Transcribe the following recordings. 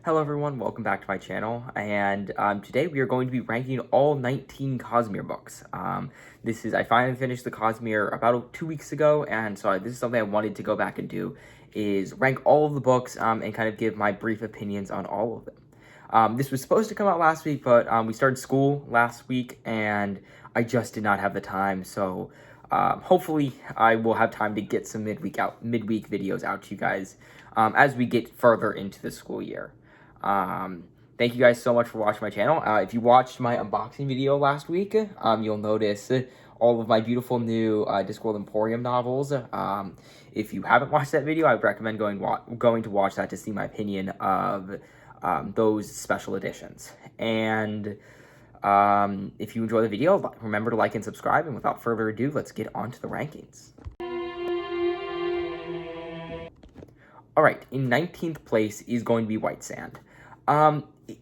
Hello everyone, welcome back to my channel, and today we are going to be ranking all 19 Cosmere books. I finally finished the Cosmere about 2 weeks ago, and so this is something I wanted to go back and do, is rank all of the books and kind of give my brief opinions on all of them. This was supposed to come out last week, but we started school last week, and I just did not have the time, so hopefully I will have time to get some midweek videos out to you guys as we get further into the school year. Thank you guys so much for watching my channel. If you watched my unboxing video last week, you'll notice all of my beautiful new Discworld Emporium novels. If you haven't watched that video, I would recommend going to watch that to see my opinion of those special editions. And if you enjoy the video, remember to like and subscribe. And without further ado, let's get on to the rankings. All right, in 19th place is going to be White Sand.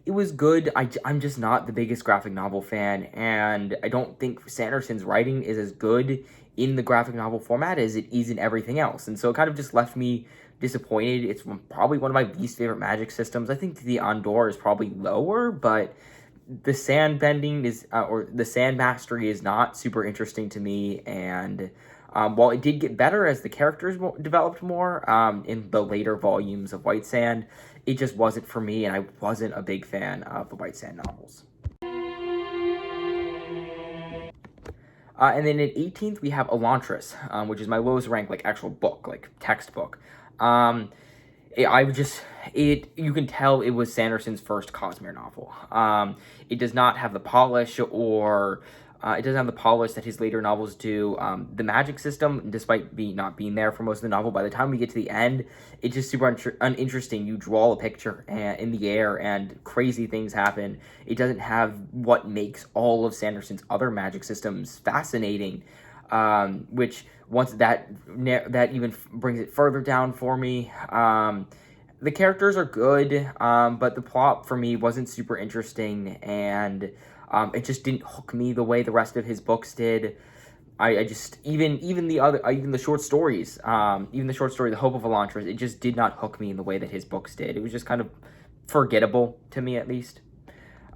It was good. I'm just not the biggest graphic novel fan, and I don't think Sanderson's writing is as good in the graphic novel format as it is in everything else. And so it kind of just left me disappointed. It's probably one of my least favorite magic systems. I think the Andor is probably lower, but the sand bending or the sand mastery is not super interesting to me. And while it did get better as the characters developed more in the later volumes of White Sand, it just wasn't for me, and I wasn't a big fan of the White Sand novels. And then at 18th, we have Elantris, which is my lowest ranked, actual book, textbook. You can tell it was Sanderson's first Cosmere novel. It does not have the polish that his later novels do. The magic system, despite not being there for most of the novel, by the time we get to the end, it's just super uninteresting. You draw a picture in the air and crazy things happen. It doesn't have what makes all of Sanderson's other magic systems fascinating, which once that even brings it further down for me. The characters are good, but the plot for me wasn't super interesting, and it just didn't hook me the way the rest of his books did. I just even the short stories, even the short story The Hope of Elantris, it just did not hook me in the way that his books did. It was just kind of forgettable to me, at least.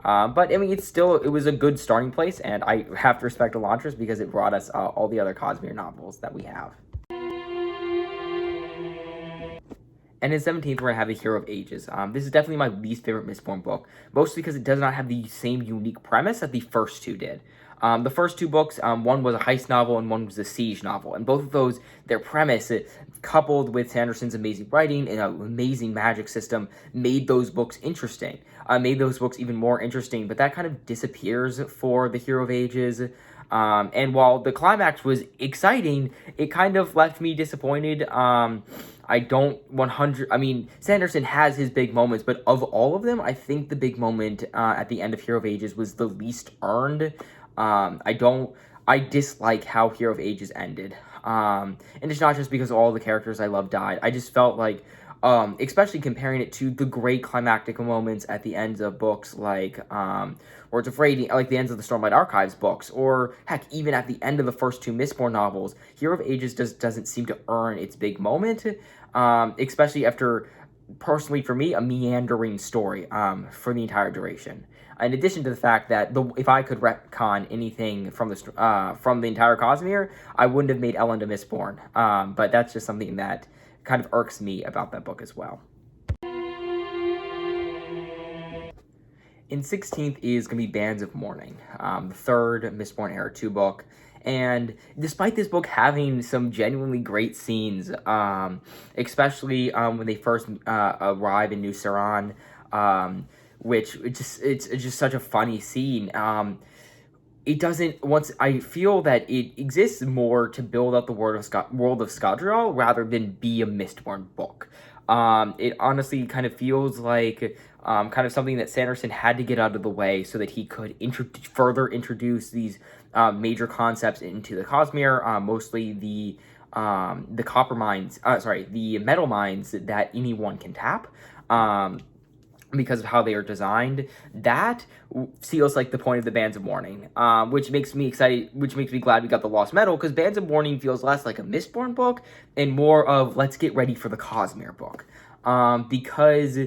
But I mean, it was a good starting place, and I have to respect Elantris because it brought us all the other Cosmere novels that we have. And in 17th, we're going to have The Hero of Ages. This is definitely my least favorite Mistborn book, mostly because it does not have the same unique premise that the first two did. The first two books, one was a heist novel and one was a siege novel. And both of those, their premise, coupled with Sanderson's amazing writing and an amazing magic system, made those books interesting. Made those books even more interesting, but that kind of disappears for The Hero of Ages. And while the climax was exciting, it kind of left me disappointed. Sanderson has his big moments, but of all of them, I think the big moment at the end of Hero of Ages was the least earned. I dislike how Hero of Ages ended. And it's not just because all the characters I love died. I just felt like, especially comparing it to the great climactic moments at the ends of books like Words of Radiance, like the ends of the Stormlight Archives books, or heck, even at the end of the first two Mistborn novels, Hero of Ages doesn't seem to earn its big moment, especially after, personally for me, a meandering story for the entire duration. In addition to the fact that if I could retcon anything from the entire Cosmere, I wouldn't have made Elend a Mistborn. But that's just something that kind of irks me about that book as well. In 16th is going to be Bands of Mourning, the third Mistborn Era 2 book. And despite this book having some genuinely great scenes, especially when they first arrive in New Saran, which it's just such a funny scene. I feel that it exists more to build up the world of Scadrial rather than be a Mistborn book. It honestly kind of feels like kind of something that Sanderson had to get out of the way so that he could further introduce these major concepts into the Cosmere, mostly the the metal mines that anyone can tap. Because of how they are designed, that feels like the point of the Bands of Mourning, which makes me excited, which makes me glad we got the Lost Metal, because Bands of Mourning feels less like a Mistborn book and more of let's get ready for the Cosmere book, because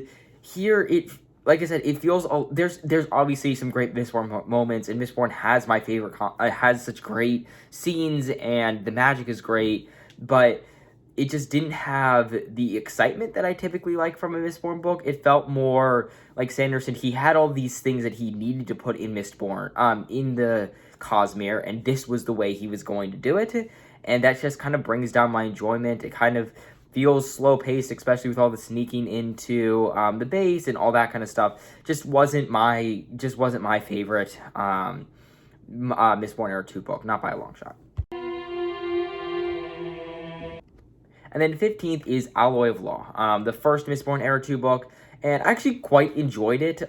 here it, like I said, it feels, there's obviously some great Mistborn moments, and Mistborn has my favorite, has such great scenes, and the magic is great, but it just didn't have the excitement that I typically like from a Mistborn book. It felt more like Sanderson, he had all these things that he needed to put in Mistborn, in the Cosmere, and this was the way he was going to do it, and that just kind of brings down my enjoyment. It kind of feels slow paced, especially with all the sneaking into the base and all that kind of stuff. Just wasn't my favorite Mistborn Era 2 book, not by a long shot. And then 15th is Alloy of Law, the first Mistborn Era 2 book, and I actually quite enjoyed it.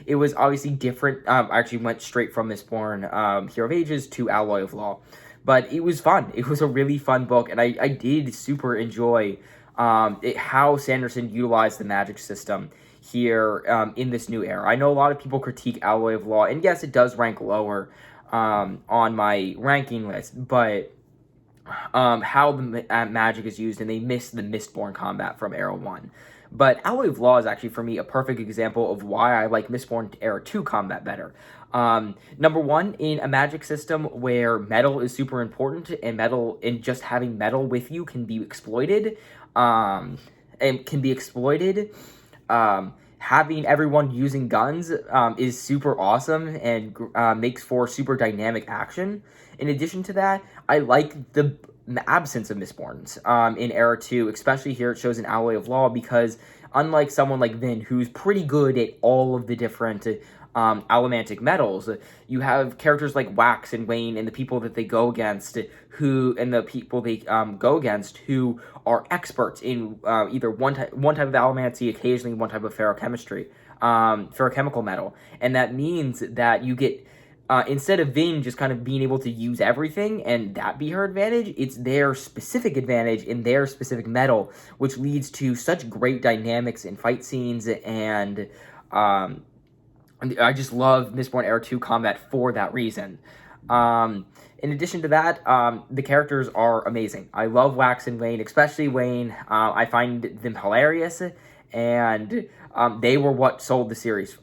It was obviously different. I actually went straight from Mistborn Hero of Ages to Alloy of Law, but it was fun. It was a really fun book, and I did super enjoy how Sanderson utilized the magic system here in this new era. I know a lot of people critique Alloy of Law, and yes, it does rank lower on my ranking list, but how the magic is used, and they miss the Mistborn combat from Era 1. But Alloy of Law is actually, for me, a perfect example of why I like Mistborn Era 2 combat better. Number one, in a magic system where metal is super important, and just having metal with you can be exploited, having everyone using guns is super awesome and makes for super dynamic action. In addition to that, I like the absence of Mistborns in Era 2, especially here it shows in Alloy of Law, because unlike someone like Vin, who's pretty good at all of the different allomantic metals, you have characters like Wax and Wayne and the people that they go against who are experts in either one type of allomancy, occasionally one type of ferrochemical metal, and that means that you get instead of Vin just kind of being able to use everything and that be her advantage, it's their specific advantage in their specific metal, which leads to such great dynamics in fight scenes, and I just love Mistborn Era 2 combat for that reason. In addition to that, the characters are amazing. I love Wax and Wayne, especially Wayne. I find them hilarious, and they were what sold the series,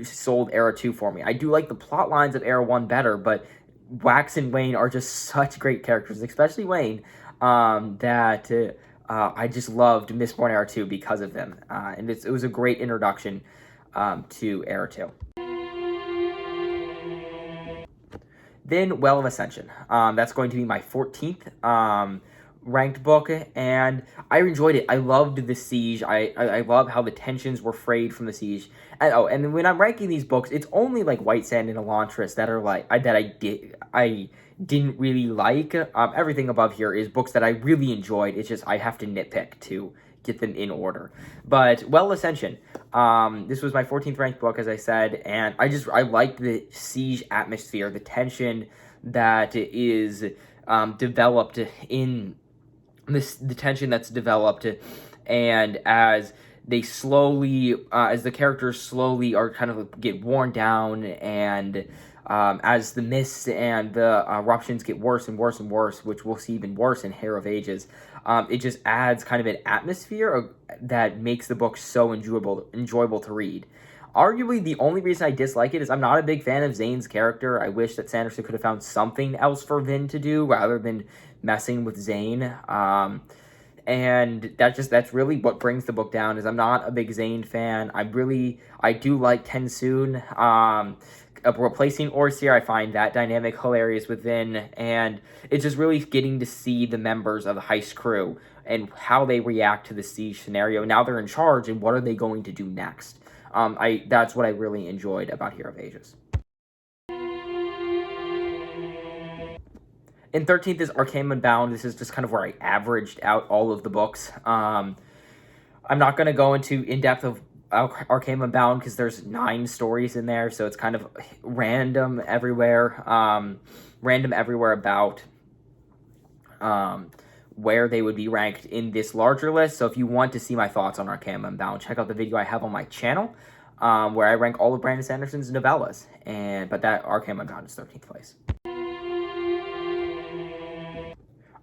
sold Era 2 for me. I do like the plot lines of Era 1 better, but Wax and Wayne are just such great characters, especially Wayne, that I just loved Mistborn Era 2 because of them. And it was a great introduction to Era 2. Then Well of Ascension. That's going to be my 14th ranked book, and I enjoyed it. I loved the siege. I love how the tensions were frayed from the siege. And when I'm ranking these books, it's only like White Sand and Elantris that are like I didn't really like. Everything above here is books that I really enjoyed. It's just I have to nitpick to get them in order. But Well Ascension, this was my 14th ranked book, as I said, and I like the siege atmosphere, the tension that is developed in this, the tension that's developed, and as they slowly, as the characters slowly are kind of get worn down, and as the mists and the eruptions get worse and worse and worse, which we'll see even worse in Hero of Ages, it just adds kind of an atmosphere that makes the book so enjoyable to read. Arguably, the only reason I dislike it is I'm not a big fan of Zane's character. I wish that Sanderson could have found something else for Vin to do rather than messing with Zane. And that's really what brings the book down, is I'm not a big Zane fan. I do like Tensoon. Replacing Orsier, I find that dynamic hilarious with Vin, and it's just really getting to see the members of the heist crew and how they react to the siege scenario. Now they're in charge, and what are they going to do next? That's what I really enjoyed about Hero of Ages. In 13th is Arcane Unbound. This is just kind of where I averaged out all of the books. I'm not going to go into in-depth of Arcane Unbound because there's 9 stories in there, so it's kind of random everywhere. About where they would be ranked in this larger list. So if you want to see my thoughts on Arcane Unbound, check out the video I have on my channel, where I rank all of Brandon Sanderson's novellas. But that Arcane Unbound is 13th place.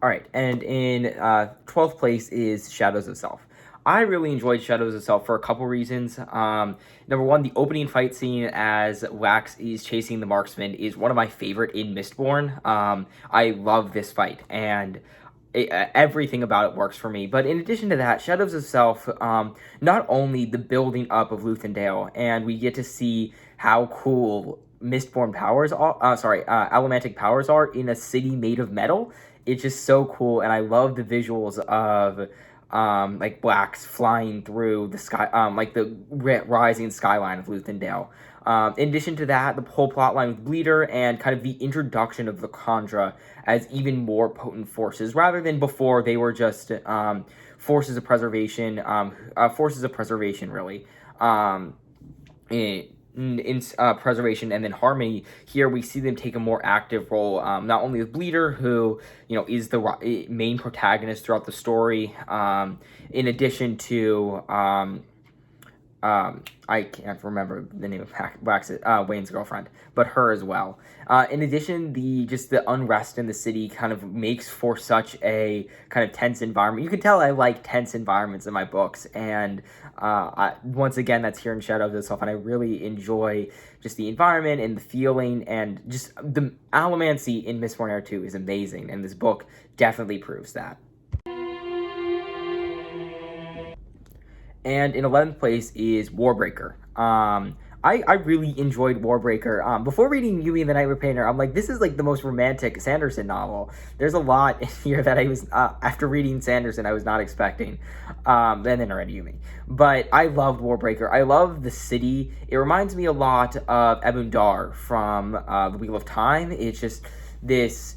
All right, and in 12th place is Shadows of Self. I really enjoyed Shadows itself for a couple reasons. Number one, the opening fight scene as Wax is chasing the marksman is one of my favorite in Mistborn. I love this fight, and everything about it works for me. But in addition to that, Shadows itself, not only the building up of Luthendale, and we get to see how cool Mistborn powers are, Allomantic powers are in a city made of metal. It's just so cool, and I love the visuals of like blacks flying through the sky, like the rising skyline of Luthendale. In addition to that, the whole plotline with Bleeder and kind of the introduction of the Khandra as even more potent forces, rather than before they were just forces of preservation, really. In preservation and then harmony. Here we see them take a more active role, not only with Bleeder, who is the main protagonist throughout the story, in addition to I can't remember the name of Wayne's girlfriend, but her as well. In addition, the unrest in the city kind of makes for such a kind of tense environment. You can tell I like tense environments in my books, and once again, that's here in Shadows itself, and I really enjoy just the environment and the feeling, and just the allomancy in Mistborn Era 2 is amazing, and this book definitely proves that. And in 11th place is Warbreaker. I really enjoyed Warbreaker. Before reading Yumi and the Nightmare Painter, I'm like, this is like the most romantic Sanderson novel. There's a lot in here that I was, after reading Sanderson, I was not expecting. And then I read Yumi. But I loved Warbreaker. I love the city. It reminds me a lot of Ebundar from The Wheel of Time. It's just this...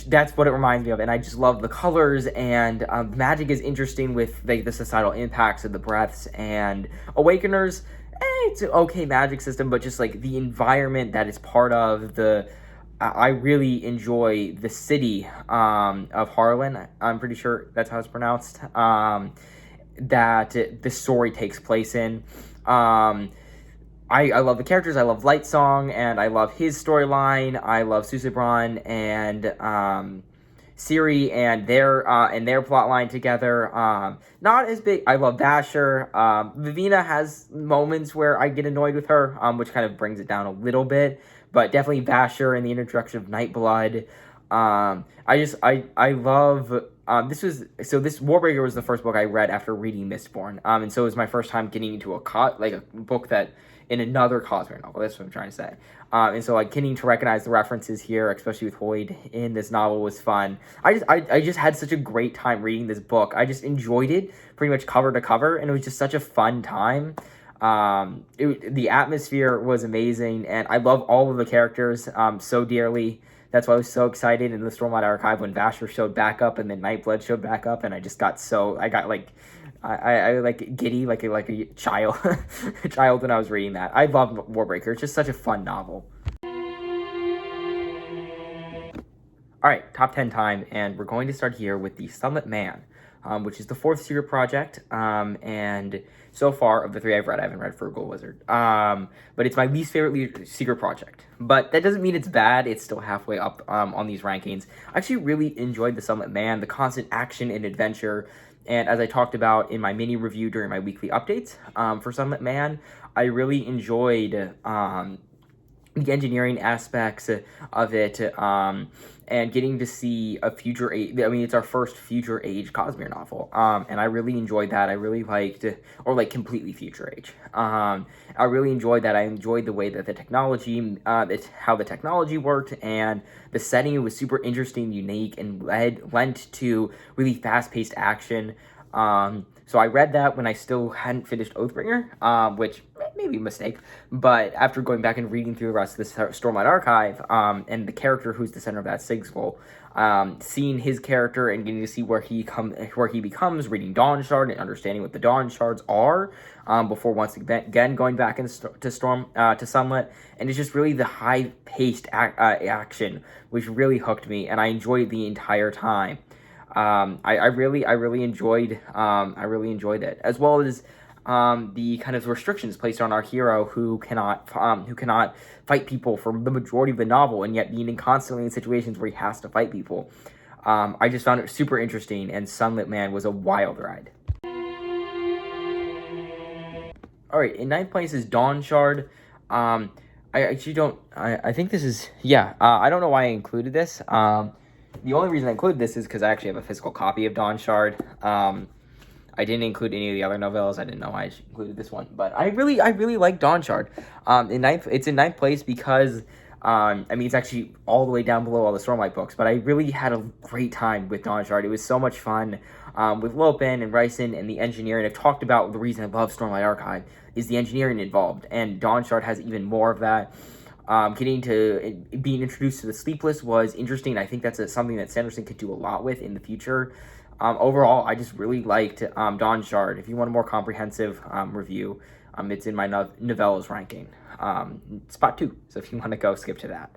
that's what it reminds me of, and I just love the colors, and magic is interesting with like the societal impacts of the breaths, and Awakeners, it's an okay magic system, but just like the environment that is part of the... I really enjoy the city of Harlan. I'm pretty sure that's how it's pronounced, that the story takes place in. I love the characters. I love Lightsong, and I love his storyline. I love Susebron and Ciri and their plotline together. Not as big. I love Vasher. Vivina has moments where I get annoyed with her, which kind of brings it down a little bit. But definitely Vasher and the introduction of Nightblood. I love. This Warbreaker was the first book I read after reading Mistborn. And so it was my first time getting into a book that in another Cosmere novel. That's what I'm trying to say. And so like getting to recognize the references here, especially with Hoyd in this novel, was fun. I just had such a great time reading this book. I just enjoyed it pretty much cover to cover, and it was just such a fun time. The atmosphere was amazing, and I love all of the characters so dearly. That's why I was so excited in the Stormlight Archive when Vasher showed back up and then Nightblood showed back up, and I got like giddy like a child when I was reading that. I love Warbreaker. It's just such a fun novel. All right, top 10 time, and we're going to start here with the Sunlit Man, which is the fourth secret project, and so far of the three I've read, I haven't read Frugal Wizard, but it's my least favorite secret project. But that doesn't mean it's bad. It's still halfway up on these rankings. I actually really enjoyed the Sunlit Man, the constant action and adventure. And as I talked about in my mini review during my weekly updates for Sunlit Man, I really enjoyed the engineering aspects of it, and getting to see a future age. I mean, it's our first future age Cosmere novel, and I really enjoyed that. I really liked, or like completely future age. I really enjoyed that. I enjoyed the way that the technology, how the technology worked, and the setting was super interesting, unique, and lent to really fast-paced action. So I read that when I still hadn't finished Oathbringer, which may be a mistake, but after going back and reading through the rest of the Stormlight Archive, and the character who's the center of that Sigsvol, seeing his character and getting to see where he becomes, reading Dawn Shard and understanding what the Dawn Shards are, before once again going back to Sunlit, and it's just really the high-paced action which really hooked me, and I enjoyed the entire time. I really enjoyed it, as well as the kind of restrictions placed on our hero who cannot fight people for the majority of the novel, and yet being constantly in situations where he has to fight people. I just found it super interesting, and Sunlit Man was a wild ride. All right, in ninth place is Dawn Shard. I actually don't. I think this is, yeah. I don't know why I included this. The only reason I included this is because I actually have a physical copy of Dawn Shard. I didn't include any of the other novellas. I didn't know I included this one, but I really like Dawn Shard. It's in ninth place because I mean, it's actually all the way down below all the Stormlight books, but I really had a great time with Dawn Shard. It was so much fun with Lopen and Ryson and the engineering. I've talked about the reason I love Stormlight Archive is the engineering involved, and Dawn Shard has even more of that. Being introduced to the Sleepless was interesting. I think that's something that Sanderson could do a lot with in the future. Overall, I just really liked Dawn Shard. If you want a more comprehensive review, it's in my novellas ranking. Spot 2, so if you want to go, skip to that.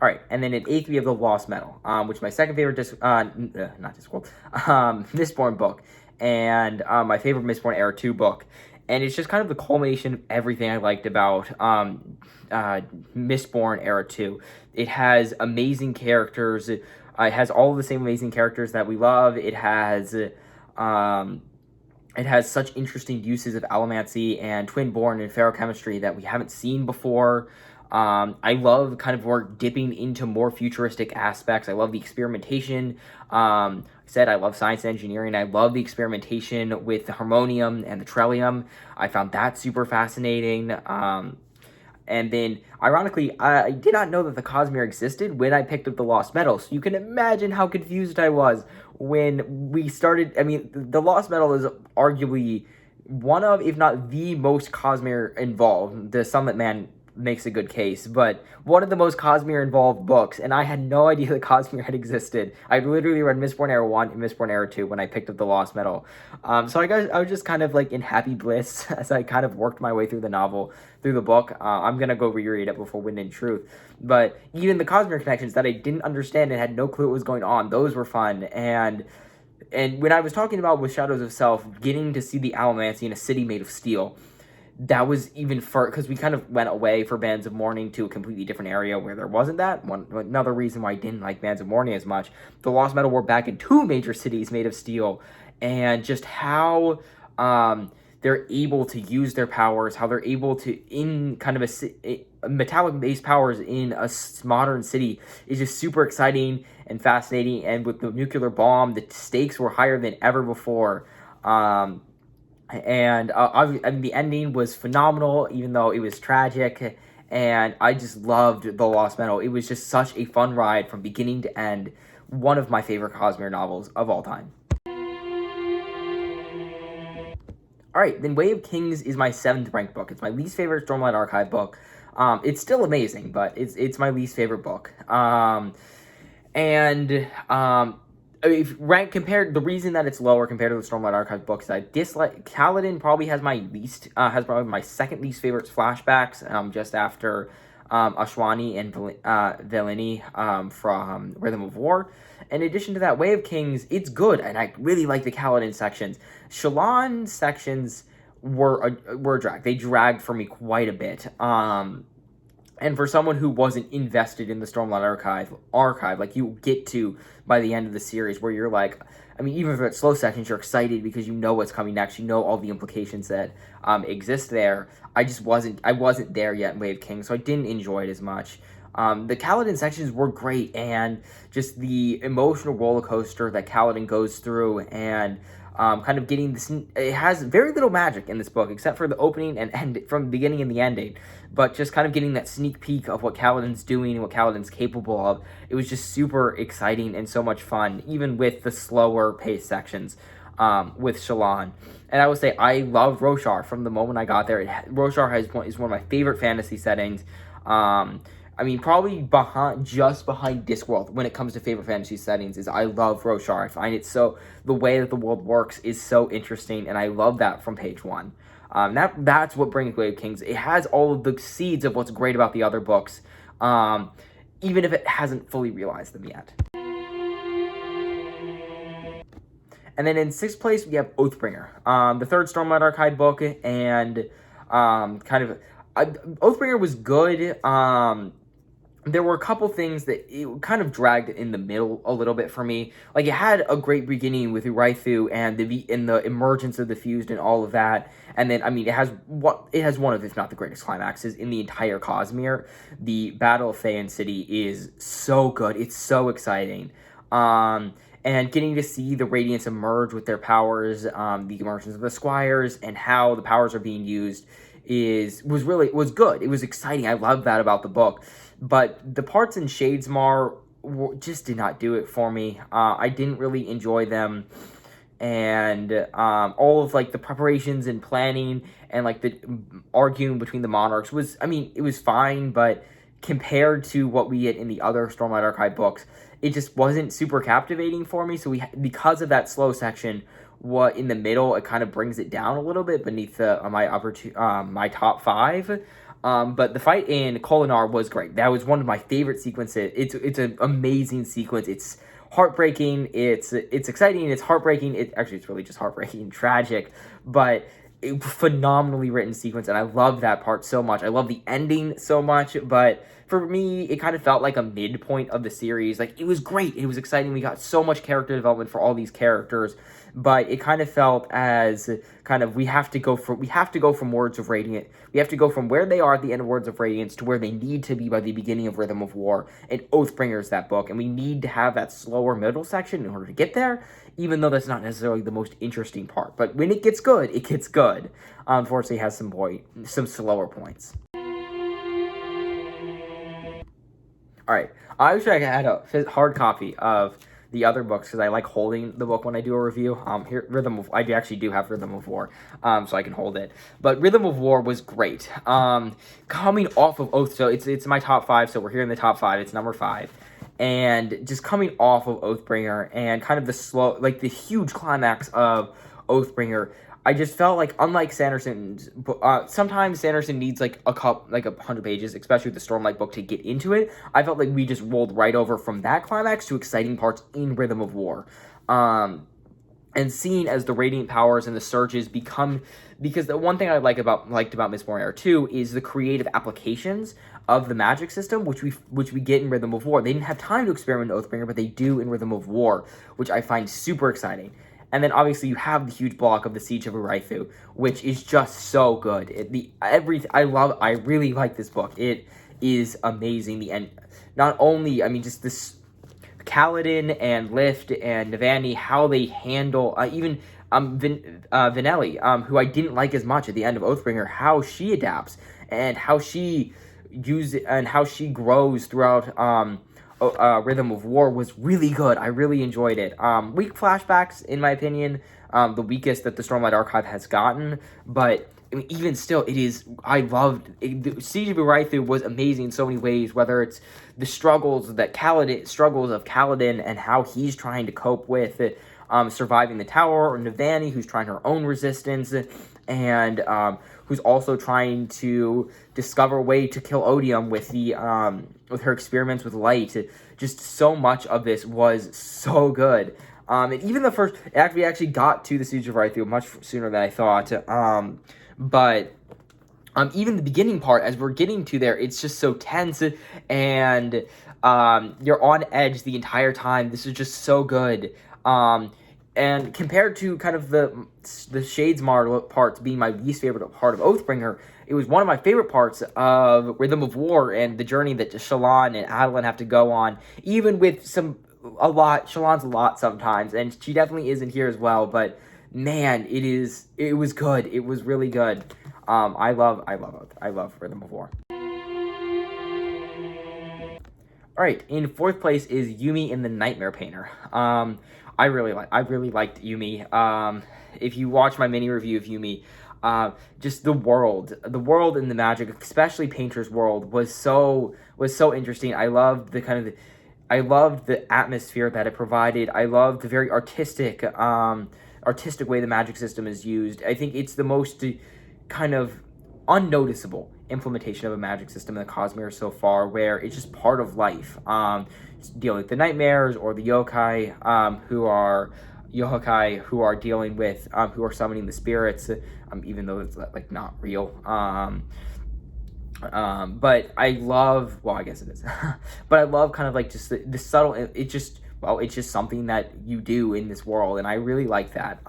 All right, and then in 8th, we have The Lost Metal, which is my second favorite Mistborn book, and my favorite Mistborn Era 2 book. And it's just kind of the culmination of everything I liked about Mistborn Era 2. It has amazing characters. It has all of the same amazing characters that we love. It has such interesting uses of allomancy and twin-born and ferochemistry that we haven't seen before. I love kind of work dipping into more futuristic aspects. I love the experimentation. I love science and engineering. I love the experimentation with the harmonium and the trellium. I found that super fascinating. And then, ironically, I did not know that the Cosmere existed when I picked up The Lost Metal. So you can imagine how confused I was when we started. I mean, The Lost Metal is arguably one of, if not the most Cosmere involved. The Summit Man makes a good case, but one of the most Cosmere involved books, and I had no idea that Cosmere had existed. I literally read Mistborn Era 1 and Mistborn Era 2 when I picked up The Lost Metal. So I was just kind of like in happy bliss as I kind of worked my way through the book. I'm gonna go reread it before Wind and Truth, but even the Cosmere connections that I didn't understand and had no clue what was going on, those were fun. And when I was talking about with Shadows of Self, getting to see the allomancy in a city made of steel, that was even far, because we kind of went away for Bands of Mourning to a completely different area where there wasn't that. Another reason why I didn't like Bands of Mourning as much. The Lost Metal were back in 2 major cities made of steel, and just how they're able to use their powers, how they're able to, in kind of a metallic-based powers in a modern city, is just super exciting and fascinating. And with the nuclear bomb, the stakes were higher than ever before. And the ending was phenomenal, even though it was tragic. And I just loved The Lost Metal. It was just such a fun ride from beginning to end. One of my favorite Cosmere novels of all time. All right, then Way of Kings is my 7th ranked book. It's my least favorite Stormlight Archive book. It's still amazing, but it's my least favorite book. If rank compared, the reason that it's lower compared to the Stormlight Archive books, I dislike Kaladin. Probably has my second least favorite flashbacks, just after Ashwani and Velini from Rhythm of War. In addition to that, Way of Kings, it's good, and I really like the Kaladin sections. Shallan sections were a drag. They dragged for me quite a bit. And for someone who wasn't invested in the Stormlight Archive, like you get to by the end of the series, where you're like, I mean, even if it's slow sections, you're excited because you know what's coming next. You know all the implications that exist there. I wasn't there yet in Way of Kings, so I didn't enjoy it as much. The Kaladin sections were great, and just the emotional roller coaster that Kaladin goes through, and kind of getting this. It has very little magic in this book, except for the opening and end from the beginning and the ending. But just kind of getting that sneak peek of what Kaladin's doing and what Kaladin's capable of. It was just super exciting and so much fun, even with the slower paced sections with Shallan. And I would say I love Roshar from the moment I got there. Roshar is one of my favorite fantasy settings. I mean, probably just behind Discworld when it comes to favorite fantasy settings is I love Roshar. I find it so, the way that the world works is so interesting, and I love that from page 1. That's what brings Way of Kings. It has all of the seeds of what's great about the other books, even if it hasn't fully realized them yet. And then in 6th place, we have Oathbringer, the 3rd Stormlight Archive book, and Oathbringer was good. there were a couple things that it kind of dragged in the middle a little bit for me. Like, it had a great beginning with Uraifu and the emergence of the fused and all of that. And then, I mean, it has one of, if not the greatest climaxes in the entire Cosmere. The Battle of Phaeon City is so good. It's so exciting. And getting to see the Radiants emerge with their powers, the emergence of the Squires, and how the powers are being used was good. It was exciting. I love that about the book. But the parts in Shadesmar just did not do it for me. I didn't really enjoy them. And all of, like, the preparations and planning and, like, the arguing between the monarchs was, I mean, it was fine, but compared to what we get in the other Stormlight Archive books, it just wasn't super captivating for me. So because of that slow section, what in the middle, it kind of brings it down a little bit beneath my top 5. But the fight in Kolinar was great. That was one of my favorite sequences. It's an amazing sequence. It's heartbreaking. It's exciting. It's heartbreaking. It's really just heartbreaking and tragic, but phenomenally written sequence, and I love that part so much. I love the ending so much, but for me, it kind of felt like a midpoint of the series. Like, it was great. It was exciting. We got so much character development for all these characters, but it kind of felt as kind of we have to go from Words of Radiant. We have to go from where they are at the end of Words of Radiance to where they need to be by the beginning of Rhythm of War. And Oathbringer is that book, and we need to have that slower middle section in order to get there, even though that's not necessarily the most interesting part. But when it gets good, it gets good. Unfortunately, it has some slower points. All right, I wish I had a hard copy of the other books because I like holding the book when I do a review. Here, I actually do have Rhythm of War, so I can hold it. But Rhythm of War was great. Coming off of Oath, so it's my top 5. So we're here in the top 5. It's number 5, and just coming off of Oathbringer and kind of the huge climax of Oathbringer. I just felt like, unlike Sanderson's, sometimes Sanderson needs like 100 pages, especially with the Stormlight book, to get into it. I felt like we just rolled right over from that climax to exciting parts in Rhythm of War. And seeing as the Radiant powers and the surges become, because the one thing I liked about Miss Moira too is the creative applications of the magic system, which we get in Rhythm of War. They didn't have time to experiment in Oathbringer, but they do in Rhythm of War, which I find super exciting. And then obviously you have the huge block of the Siege of Uraifu, which is just so good. I really like this book. It is amazing. The end, not only, I mean, just this Kaladin and Lift and Navani, how they handle even Vinelli, who I didn't like as much at the end of Oathbringer, how she adapts and how she grows throughout Rhythm of War was really good. I really enjoyed it. Weak flashbacks, in my opinion, the weakest that the Stormlight Archive has gotten, but I mean, even still, I loved it. The Siege of Uraifu was amazing in so many ways, whether it's the struggles of Kaladin and how he's trying to cope with it, surviving the tower, or Navani, who's trying her own resistance, and who's also trying to discover a way to kill Odium with her experiments with light. Just so much of this was so good. And even the first, we actually got to the Siege of Uraifu much sooner than I thought. But even the beginning part, as we're getting to there, it's just so tense, and you're on edge the entire time. This is just so good. And compared to kind of the Shadesmar parts being my least favorite part of Oathbringer, it was one of my favorite parts of Rhythm of War and the journey that Shallan and Adeline have to go on, even with Shallan's a lot sometimes, and she definitely isn't here as well, but man, it was good. It was really good. I love Rhythm of War. All right, in 4th place is Yumi in the Nightmare Painter. I really liked Yumi. If you watch my mini review of Yumi, just the world and the magic, especially Painter's world, was so interesting. I loved the atmosphere that it provided. I loved the very artistic way the magic system is used. I think it's the most kind of unnoticeable implementation of a magic system in the Cosmere so far, where it's just part of life. Dealing with the nightmares or the yokai, who are dealing with, who are summoning the spirits, even though it's like not real. But I love, well, I guess it is, but I love kind of like just the subtle, it just, well, it's just something that you do in this world, and I really like that.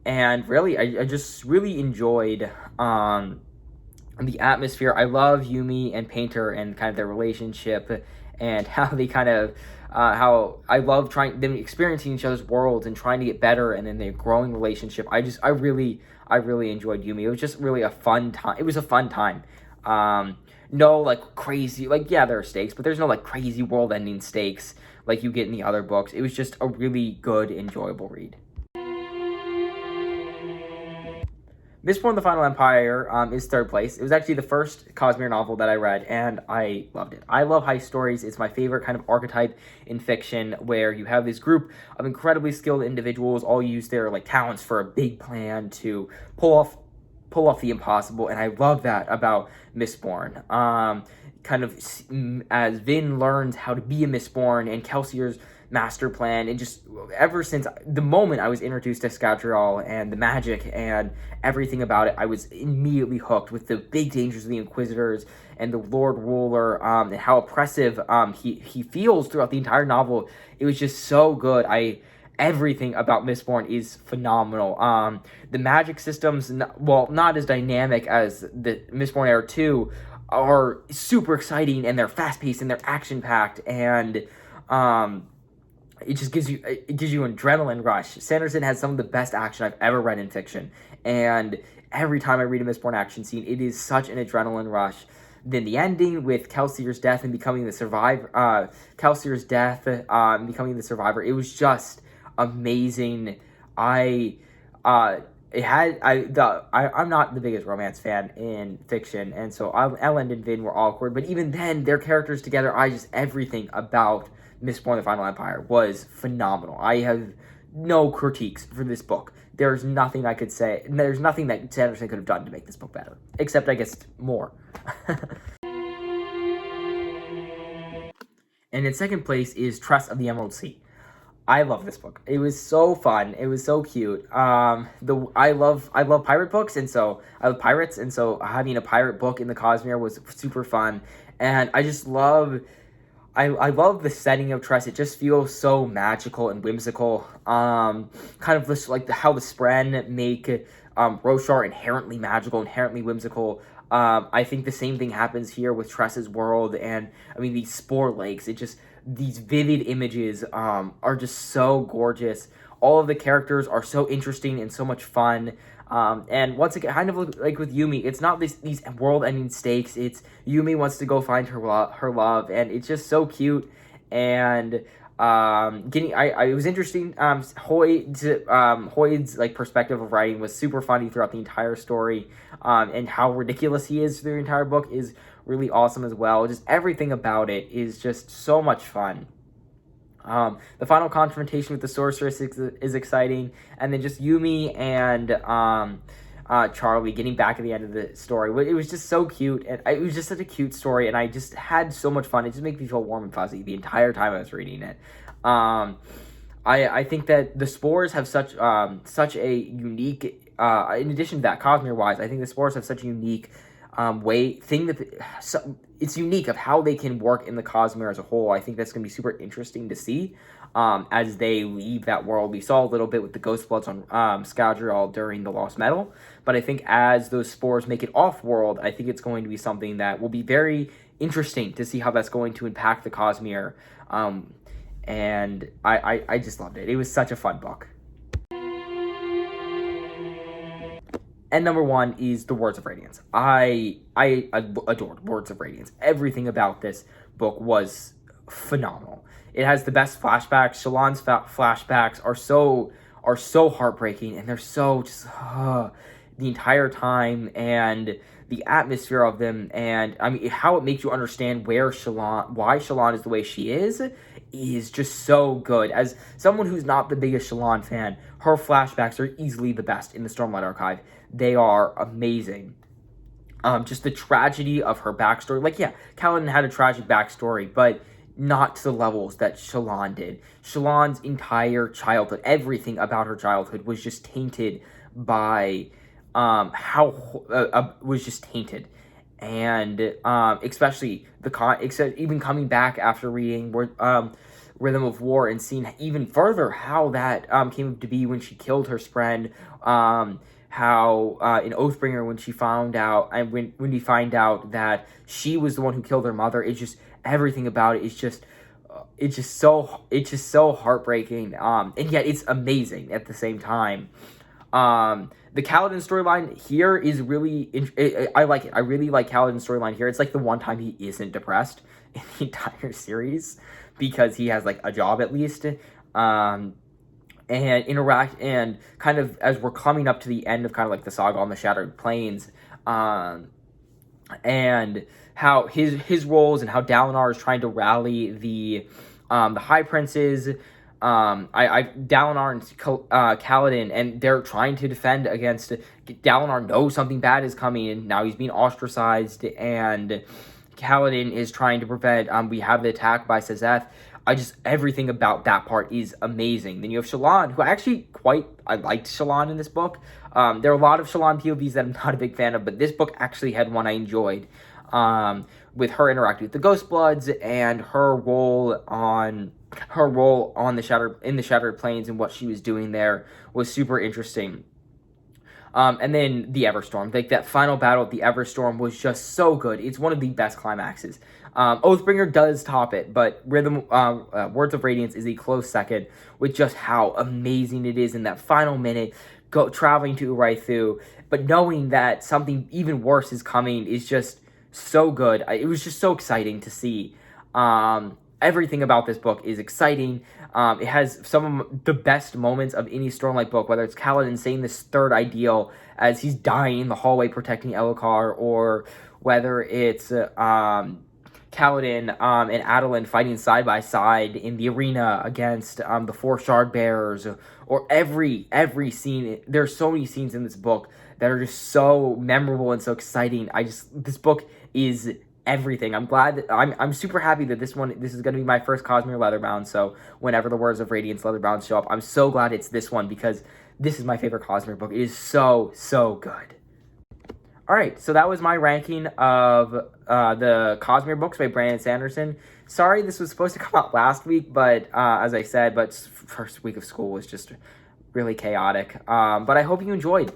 And really, I just really enjoyed the atmosphere. I love Yumi and Painter and kind of their relationship, and how they kind of how I love trying them experiencing each other's worlds and trying to get better, and then their growing relationship. I really enjoyed Yumi. It was just really a fun time. It was a fun time. No like crazy, like, yeah, there are stakes, but there's no like crazy world ending stakes like you get in the other books. It was just a really good, enjoyable read. Mistborn: The Final Empire is third place. It was actually the first Cosmere novel that I read, and I loved it. I love heist stories. It's my favorite kind of archetype in fiction, where you have this group of incredibly skilled individuals all use their like talents for a big plan to pull off the impossible, and I love that about Mistborn. Kind of as Vin learns how to be a Mistborn, and Kelsier's master plan, and just ever since the moment I was introduced to Scadrial and the magic and everything about it, I was immediately hooked with the big dangers of the Inquisitors and the Lord Ruler, and how oppressive he feels throughout the entire novel. It was just so good. Everything about Mistborn is phenomenal. The magic systems, well, not as dynamic as the Mistborn Era 2, are super exciting, and they're fast-paced and they're action-packed, and it just gives you an adrenaline rush. Sanderson has some of the best action I've ever read in fiction, and every time I read a Mistborn action scene, it is such an adrenaline rush. Then the ending with Kelsier's death and becoming the survivor, becoming the survivor, it was just amazing. I'm not the biggest romance fan in fiction, and so Elend and Vin were awkward, but even then, their characters together, everything about Mistborn: The Final Empire was phenomenal. I have no critiques for this book. There's nothing I could say. There's nothing that Sanderson could have done to make this book better, except, I guess, more. And in second place is Tress of the Emerald Sea. I love this book. It was so fun. It was so cute. I love pirate books, and so I love pirates, and so having a pirate book in the Cosmere was super fun. And I just love, I love the setting of Tress. It just feels so magical and whimsical. Kind of this, like how the Spren make Roshar inherently magical, inherently whimsical. I think the same thing happens here with Tress's world, and I mean these spore lakes. These vivid images are just so gorgeous. All of the characters are so interesting and so much fun. And once again, kind of like with Yumi, it's not these world-ending stakes. It's Yumi wants to go find her love, and it's just so cute. And it was interesting. Hoyd's like perspective of writing was super funny throughout the entire story, and how ridiculous he is through the entire book is really awesome as well. Just everything about it is just so much fun. The final confrontation with the sorceress is exciting, and then just Yumi and Charlie getting back at the end of the story. It was just so cute, and it was just such a cute story, and I just had so much fun. It just made me feel warm and fuzzy the entire time I was reading it. I think that the spores have such a unique, in addition to that, Cosmere-wise, I think the spores have such a unique it's unique of how they can work in the Cosmere as a whole. I think that's going to be super interesting to see as they leave that world. We saw a little bit with the Ghostbloods on Scadrial during the Lost Metal, but I think as those spores make it off-world, I think it's going to be something that will be very interesting to see how that's going to impact the Cosmere. And I just loved it. It was such a fun book. And number one is The Words of Radiance. I adored Words of Radiance. Everything about this book was phenomenal. It has the best flashbacks. Shallan's flashbacks are so heartbreaking, and they're so just the entire time, and the atmosphere of them, and I mean how it makes you understand why Shallan is the way she is just so good. As someone who's not the biggest Shallan fan, her flashbacks are easily the best in the Stormlight Archive. They are amazing. Just the tragedy of her backstory. Like, yeah, Kaladin had a tragic backstory, but not to the levels that Shallan did. Shallan's entire childhood, everything about her childhood was just tainted by was just tainted. and especially even coming back after reading Rhythm of War and seeing even further how that came to be when she killed her friend, how in Oathbringer when she found out, and when we find out that she was the one who killed her mother, it's just everything about it is just it's just so heartbreaking, and yet it's amazing at the same time. The Kaladin storyline here is really I like it. I really like Kaladin's storyline here. It's like the one time he isn't depressed in the entire series, because he has like a job at least. And interact, and kind of as we're coming up to the end of kind of like the saga on the Shattered Plains, and how his roles, and how Dalinar is trying to rally the High Princes, Dalinar and Kaladin, and they're trying to defend against. Dalinar knows something bad is coming, and now he's being ostracized, and Kaladin is trying to prevent. We have the attack by Sazeth. Everything about that part is amazing. Then you have Shallan, who I liked Shallan in this book. There are a lot of Shallan POVs that I'm not a big fan of, but this book actually had one I enjoyed. With her interacting with the Ghost Bloods, and her role on the Shattered Plains, and what she was doing there was super interesting. And then the Everstorm, like that final battle at the Everstorm was just so good. It's one of the best climaxes. Oathbringer does top it, but Words of Radiance is a close second, with just how amazing it is in that final minute, traveling to Urithu, but knowing that something even worse is coming is just so good. It was just so exciting to see. Everything about this book is exciting. It has some of the best moments of any Stormlight book, whether it's Kaladin saying this third ideal as he's dying in the hallway protecting Elhokar, or whether it's Kaladin and Adolin fighting side by side in the arena against the four shard bearers, or every scene. There's so many scenes in this book that are just so memorable and so exciting. This book is everything. I'm glad that I'm super happy that this is going to be my first Cosmere leatherbound. So whenever the Words of Radiance leatherbound show up, I'm so glad it's this one, because this is my favorite Cosmere book. It is so good. All right, so that was my ranking of the Cosmere books by Brandon Sanderson. Sorry, this was supposed to come out last week, but as I said, first week of school was just really chaotic. But I hope you enjoyed.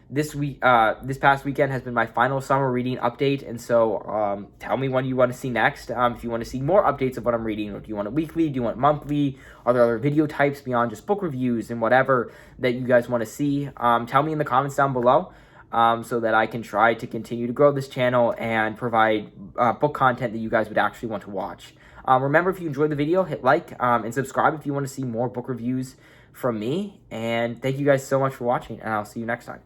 This past weekend has been my final summer reading update, and so tell me when you want to see next. If you want to see more updates of what I'm reading, or do you want it weekly? Do you want it monthly? Are there other video types beyond just book reviews and whatever that you guys want to see? Tell me in the comments down below, so that I can try to continue to grow this channel and provide book content that you guys would actually want to watch. Remember, if you enjoyed the video, hit like and subscribe if you want to see more book reviews from me. And thank you guys so much for watching, and I'll see you next time.